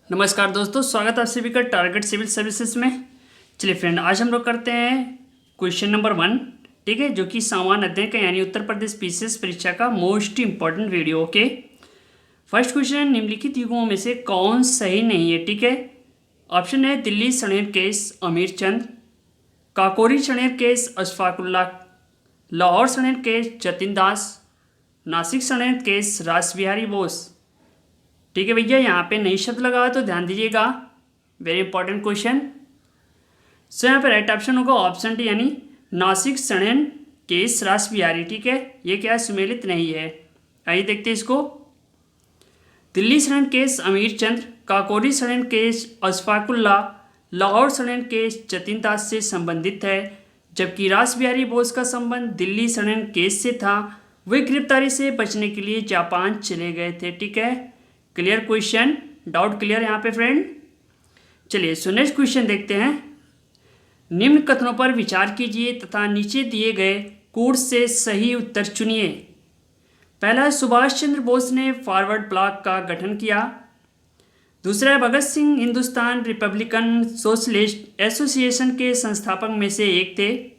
नमस्कार दोस्तों, स्वागत है आप सभी का टारगेट सिविल सर्विसेज में। चलिए फ्रेंड, आज हम लोग करते हैं क्वेश्चन नंबर 1, ठीक है, जो कि सामान्य अध्ययन का यानी उत्तर प्रदेश पीसीएस परीक्षा का most important video. Okay, first question, निम्नलिखित युगों में से कौन सही नहीं है? ठीक है, ऑप्शन है दिल्ली षड्यंत्र केस अमीर चंद, काकोरी षड्यंत्र केस अशफाकुल्ला, लाहौर षड्यंत्र केस जतिन दास, नासिक षड्यंत्र केस रास बिहारी बोस। ठीक है भैया, यहाँ पे नई शब्द लगा तो ध्यान दीजिएगा, वेरी इंपॉर्टेंट क्वेश्चन। सो यहाँ पे राइट ऑप्शन होगा ऑप्शन डी, यानी नासिक षड्यंत्र केस रास बिहारी। ठीक है, ये क्या सुमेलित नहीं है। आइए देखते हैं इसको। दिल्ली षड्यंत्र केस अमीर चंद्र, काकोरी षड्यंत्र केस अशफाकुल्ला, लाहौर षड्यंत्र केस जतिन दास से संबंधित है, जबकि रास बिहारी बोस का संबंध दिल्ली षड्यंत्र केस से था। वे गिरफ्तारी से बचने के लिए जापान चले गए थे। ठीक है, क्लियर क्वेश्चन, डाउट क्लियर यहाँ पे फ्रेंड। चलिए सो नेक्स्ट क्वेश्चन देखते हैं। निम्न कथनों पर विचार कीजिए तथा नीचे दिए गए कोर्स से सही उत्तर चुनिए। पहला, सुभाष चंद्र बोस ने फॉरवर्ड ब्लॉक का गठन किया। दूसरा, Bhagat Singh Hindustan Republican Socialist Association के संस्थापक में से एक थे।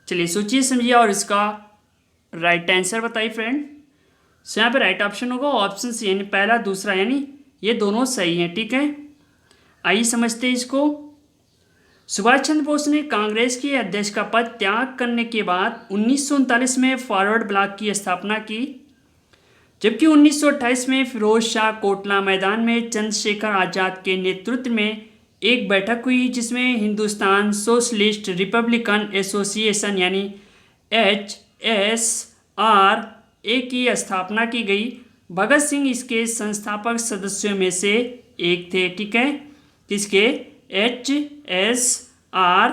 चलिए सोचिए समझिए और इसका राइट आंसर बताइए फ्रेंड। सो यहाँ पे राइट ऑप्शन होगा ऑप्शन सी, यानी पहला दूसरा, यानी ये दोनों सही हैं। ठीक है, आइए समझते हैं इसको। सुभाष चंद्र बोस ने कांग्रेस के अध्यक्ष का पद त्याग करने के बाद 1939 में फॉरवर्ड ब्लॉक की स्थापना की, जबकि 1928 में फिरोज शाह कोटला मैदान में चंद्रशेखर आज़ाद के नेतृत्व में एक बैठक हुई, जिसमें हिंदुस्तान सोशलिस्ट रिपब्लिकन एसोसिएशन यानी HSRA की स्थापना की गई। भगत सिंह इसके संस्थापक सदस्यों में से एक थे। ठीक है, किसके? HSRA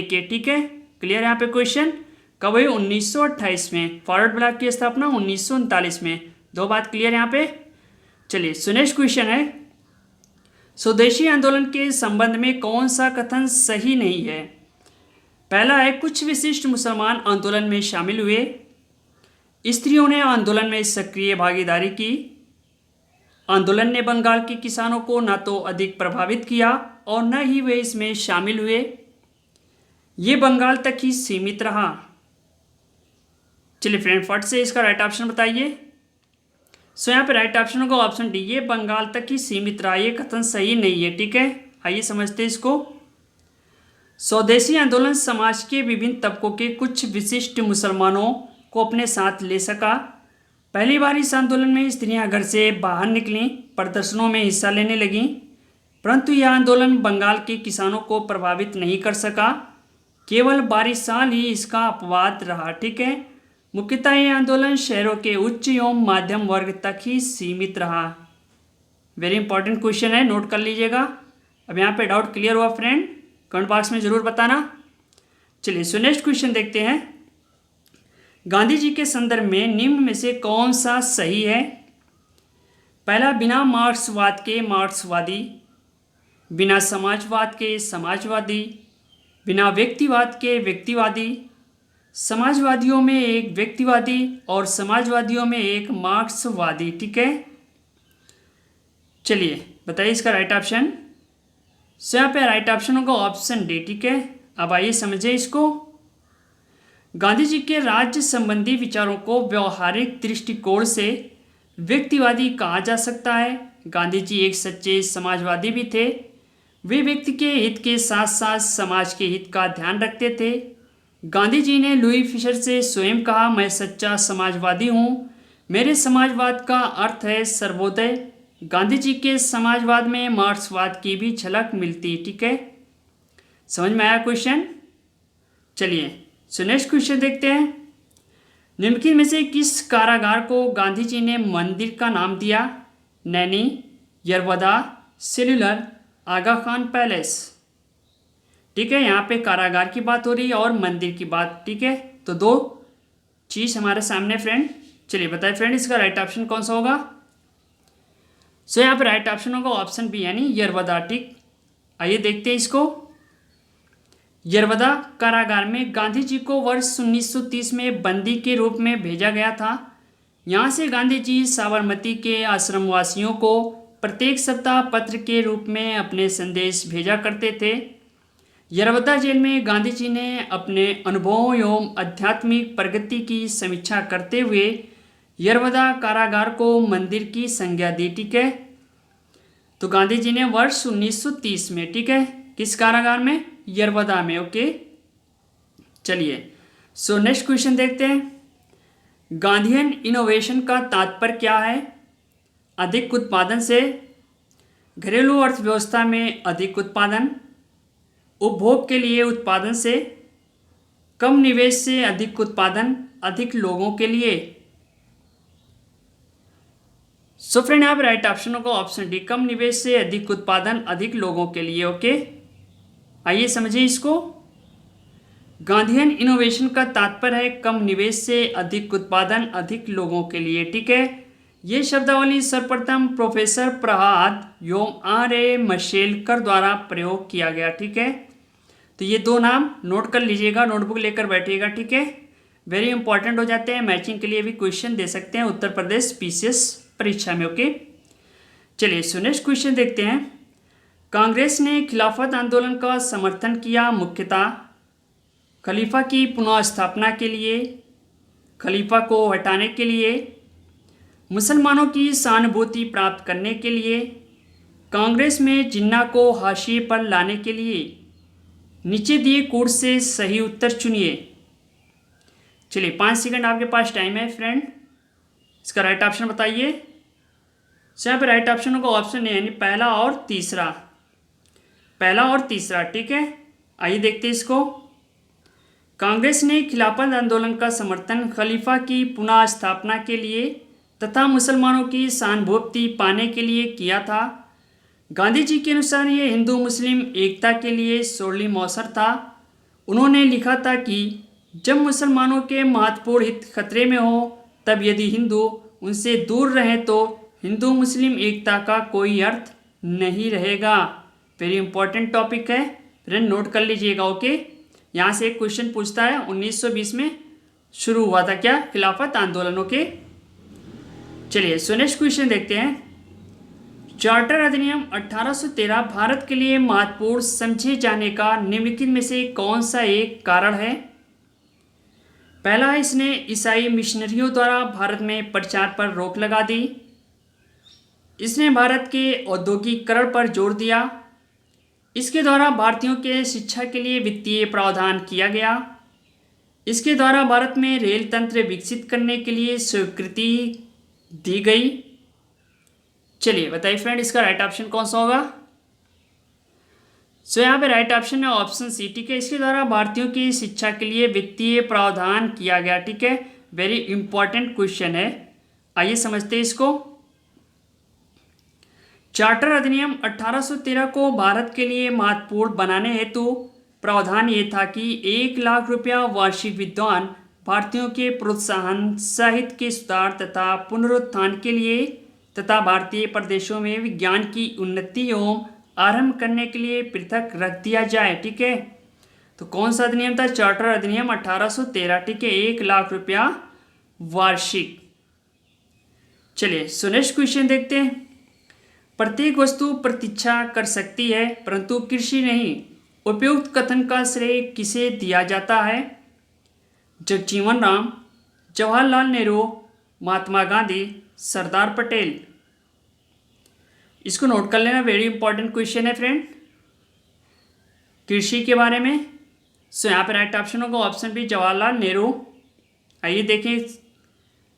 के। ठीक है, क्लियर यहाँ पे क्वेश्चन। कब हुई? 1928 में। फॉरवर्ड ब्लॉक की स्थापना 1939 में। दो बात क्लियर यहाँ पे। चलिए सो नेक्स्ट क्वेश्चन है, स्वदेशी आंदोलन के संबंध में कौन सा कथन सही नहीं है? पहला है, कुछ विशिष्ट मुसलमान आंदोलन में शामिल हुए। स्त्रियों ने आंदोलन में सक्रिय भागीदारी की। आंदोलन ने बंगाल के किसानों को न तो अधिक प्रभावित किया और न ही वे इसमें शामिल हुए। ये बंगाल तक ही सीमित रहा। चलिए फ्रेंड, फट से इसका राइट ऑप्शन बताइए। सो यहाँ पे राइट ऑप्शन होगा ऑप्शन डी, ये बंगाल तक ही सीमित रहा। ये कथन सही नहीं है। ठीक है, आइए समझते हैं इसको। स्वदेशी आंदोलन समाज के विभिन्न तबकों के कुछ विशिष्ट मुसलमानों को अपने साथ ले सका। पहली बार इस आंदोलन में स्त्रियां घर से बाहर निकलीं, प्रदर्शनों में हिस्सा लेने लगीं, परंतु यह आंदोलन बंगाल के किसानों को प्रभावित नहीं कर सका। केवल 12 साल ही इसका अपवाद रहा। ठीक है, मुख्यतः यह आंदोलन शहरों के उच्च एवं मध्यम वर्ग तक ही सीमित रहा। वेरी इंपॉर्टेंट क्वेश्चन है, नोट कर लीजिएगा। अब यहाँ पे डाउट क्लियर हुआ फ्रेंड? कमेंट बॉक्स में जरूर बताना। चलिए सो नेक्स्ट क्वेश्चन देखते हैं। गांधी जी के संदर्भ में निम्न में से कौन सा सही है? पहला, बिना मार्क्सवाद के मार्क्सवादी, बिना समाजवाद के समाजवादी, बिना व्यक्तिवाद के व्यक्तिवादी, समाजवादियों में एक व्यक्तिवादी और समाजवादियों में एक मार्क्सवादी। ठीक है, चलिए बताइए इसका राइट ऑप्शन। सो यहाँ पे राइट ऑप्शन होगा ऑप्शन डी। ठीक है, अब आइए समझिए इसको। गांधी जी के राज्य संबंधी विचारों को व्यवहारिक दृष्टिकोण से व्यक्तिवादी कहा जा सकता है। गांधी जी एक सच्चे समाजवादी भी थे। वे व्यक्ति के हित के साथ साथ समाज के हित का ध्यान रखते थे। गांधी जी ने लुई फिशर से स्वयं कहा, मैं सच्चा समाजवादी हूँ, मेरे समाजवाद का अर्थ है सर्वोदय। गांधी जी के समाजवाद में मार्क्सवाद की भी झलक मिलती। ठीक है, समझ में आया क्वेश्चन? चलिए सो नेक्स्ट क्वेश्चन देखते हैं। निम्नलिखित में से किस कारागार को गांधी जी ने मंदिर का नाम दिया? नैनी, यरवदा, सेल्यूलर, आगा खान पैलेस। ठीक है, यहाँ पे कारागार की बात हो रही है और मंदिर की बात। ठीक है, तो दो चीज़ हमारे सामने फ्रेंड। चलिए बताइए फ्रेंड, इसका राइट ऑप्शन कौन सा होगा? सो यहाँ पे राइट ऑप्शन होगा ऑप्शन बी, यानी यरवदा। ठीक, आइए देखते हैं इसको। यरवदा कारागार में गांधी जी को वर्ष 1930 में बंदी के रूप में भेजा गया था। यहाँ से गांधी जी साबरमती के आश्रमवासियों को प्रत्येक सप्ताह पत्र के रूप में अपने संदेश भेजा करते थे। यरवदा जेल में गांधी जी ने अपने अनुभवों एवं आध्यात्मिक प्रगति की समीक्षा करते हुए यरवदा कारागार को मंदिर की संज्ञा दी। ठीक है, तो गांधी जी ने वर्ष 1930 में, ठीक है, किस कारागार में? यरवदा में। ओके, चलिए सो नेक्स्ट क्वेश्चन देखते हैं। गांधीयन इनोवेशन का तात्पर्य क्या है? अधिक उत्पादन से, घरेलू अर्थव्यवस्था में अधिक उत्पादन, उपभोग के लिए उत्पादन से, कम निवेश से अधिक उत्पादन, अधिक लोगों के लिए। सो फ्रेंड यहाँ पे राइट ऑप्शन होगा ऑप्शन डी, कम निवेश से अधिक उत्पादन, अधिक लोगों के लिए। ओके, आइए समझिए इसको। गांधीयन इनोवेशन का तात्पर्य है कम निवेश से अधिक उत्पादन, अधिक लोगों के लिए। ठीक है, ये शब्दावली सर्वप्रथम प्रोफेसर प्रहाद एवं R.A. मशेलकर द्वारा प्रयोग किया गया। ठीक है, तो ये दो नाम नोट कर लीजिएगा, नोटबुक लेकर बैठिएगा। ठीक है, वेरी इंपॉर्टेंट हो जाते हैं, मैचिंग के लिए भी क्वेश्चन दे सकते हैं उत्तर प्रदेश PCS परीक्षा में। ओके, चलिए सो नेक्स्ट क्वेश्चन देखते हैं। कांग्रेस ने खिलाफत आंदोलन का समर्थन किया मुख्यतः खलीफा की पुनः स्थापना के लिए, खलीफा को हटाने के लिए, मुसलमानों की सहानुभूति प्राप्त करने के लिए, कांग्रेस में जिन्ना को हाशिए पर लाने के लिए। नीचे दिए कोर्स से सही उत्तर चुनिए। चलिए 5 सेकंड आपके पास टाइम है फ्रेंड, इसका राइट ऑप्शन बताइए। यहाँ पे राइट ऑप्शन होगा ऑप्शन ए, यानी पहला और तीसरा, पहला और तीसरा। ठीक है, आइए देखते हैं इसको। कांग्रेस ने खिलाफत आंदोलन का समर्थन खलीफा की पुनः स्थापना के लिए तथा मुसलमानों की सहानुभूति पाने के लिए किया था। गांधी जी के अनुसार ये हिंदू मुस्लिम एकता के लिए स्वर्णिम अवसर था। उन्होंने लिखा था कि जब मुसलमानों के महत्वपूर्ण हित खतरे में हो, तब यदि हिंदू उनसे दूर रहें तो हिंदू मुस्लिम एकता का कोई अर्थ नहीं रहेगा। वेरी इंपॉर्टेंट टॉपिक है फ्रेंड, नोट कर लीजिएगा। ओके, यहाँ से एक क्वेश्चन पूछता है 1920 में शुरू हुआ था क्या? खिलाफत आंदोलन। ओके, चलिए सो नेक्स्ट क्वेश्चन देखते हैं। चार्टर अधिनियम 1813 भारत के लिए महत्वपूर्ण समझे जाने का निम्नलिखित में से कौन सा एक कारण है? पहला, इसने ईसाई मिशनरियों द्वारा भारत में प्रचार पर रोक लगा दी। इसने भारत के औद्योगिकीकरण पर जोर दिया। इसके द्वारा भारतीयों के शिक्षा के लिए वित्तीय प्रावधान किया गया। इसके द्वारा भारत में रेल तंत्र विकसित करने के लिए स्वीकृति दी गई। चलिए बताइए फ्रेंड, इसका राइट ऑप्शन कौन सा होगा? सो यहाँ पे राइट ऑप्शन है ऑप्शन सी। ठीक है, इसके द्वारा भारतीयों की शिक्षा के लिए वित्तीय प्रावधान किया गया। ठीक है, वेरी इंपॉर्टेंट क्वेश्चन है, आइए समझते हैं इसको। चार्टर अधिनियम 1813 को भारत के लिए महत्वपूर्ण बनाने हेतु प्रावधान ये था कि 1 लाख रुपया वार्षिक विद्वान भारतीयों के प्रोत्साहन, साहित्य के सुधार तथा पुनरुत्थान के लिए तथा भारतीय प्रदेशों में विज्ञान की उन्नति एवं आरंभ करने के लिए पृथक रख दिया जाए। ठीक है, तो कौन सा अधिनियम था? चार्टर अधिनियम 1813। ठीक है, 1 लाख रुपया वार्षिक। चलिए सो नेक्स्ट क्वेश्चन देखते हैं। प्रत्येक वस्तु प्रतीक्षा कर सकती है परंतु कृषि नहीं। उपयुक्त कथन का श्रेय किसे दिया जाता है? जगजीवन राम, जवाहरलाल नेहरू, महात्मा गांधी, सरदार पटेल। इसको नोट कर लेना, वेरी इंपॉर्टेंट क्वेश्चन है फ्रेंड, कृषि के बारे में। सो यहाँ पे राइट ऑप्शन होगा ऑप्शन बी, जवाहरलाल नेहरू। आइए देखें,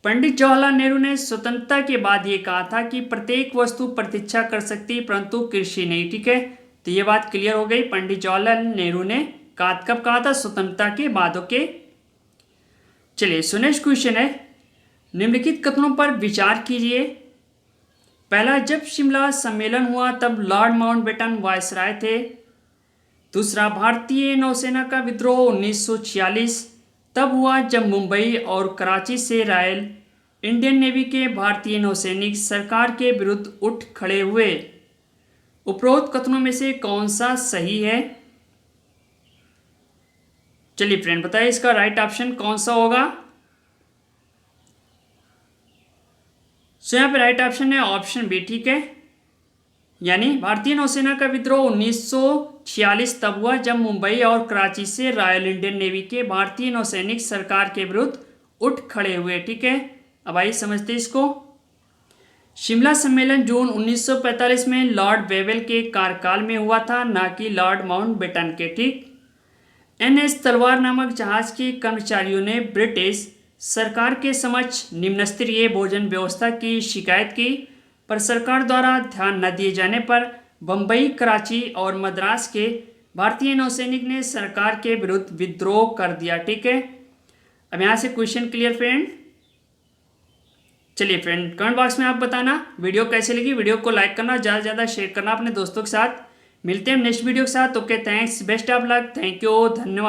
पंडित जवाहरलाल नेहरू ने स्वतंत्रता के बाद ये कहा था कि प्रत्येक वस्तु प्रतीक्षा कर सकती परंतु कृषि नहीं। ठीक है, तो ये बात क्लियर हो गई, पंडित जवाहरलाल नेहरू ने कब कहा था? स्वतंत्रता के बाद। ओके, चलिए सो नेक्स्ट क्वेश्चन है, निम्नलिखित कथनों पर विचार कीजिए। पहला, जब शिमला सम्मेलन हुआ तब लॉर्ड माउंटबेटन वायसराय थे। दूसरा, भारतीय नौसेना का विद्रोह 1946 तब हुआ जब मुंबई और कराची से रॉयल इंडियन नेवी के भारतीय नौसैनिक सरकार के विरुद्ध उठ खड़े हुए। उपरोक्त कथनों में से कौन सा सही है? चलिए फ्रेंड बताइए, इसका राइट ऑप्शन कौन सा होगा? सो यहाँ पे राइट ऑप्शन है ऑप्शन बी। ठीक है, यानी भारतीय नौसेना का विद्रोह 1946 तब हुआ जब मुंबई और कराची से रॉयल इंडियन नेवी के भारतीय नौसैनिक सरकार के विरुद्ध उठ खड़े हुए। ठीक है, अब आइए समझते हैं इसको। शिमला सम्मेलन जून 1945 में लॉर्ड वेवेल के कार्यकाल में हुआ था, ना कि लॉर्ड माउंटबेटन के। ठीक, एनएस तलवार नामक जहाज के कर्मचारियों ने ब्रिटिश सरकार के समक्ष निम्न स्तरीय भोजन व्यवस्था की शिकायत की, पर सरकार द्वारा ध्यान न दिए जाने पर बम्बई, कराची और मद्रास के भारतीय नौसैनिक ने सरकार के विरुद्ध विद्रोह कर दिया। ठीक है, अब यहाँ से क्वेश्चन क्लियर फ्रेंड। चलिए फ्रेंड, कमेंट बॉक्स में आप बताना वीडियो कैसे लगी। वीडियो को लाइक करना, ज़्यादा से ज़्यादा शेयर करना अपने दोस्तों के साथ। मिलते हैं नेक्स्ट वीडियो के साथ। Okay, thanks, best of luck, thank you, धन्यवाद।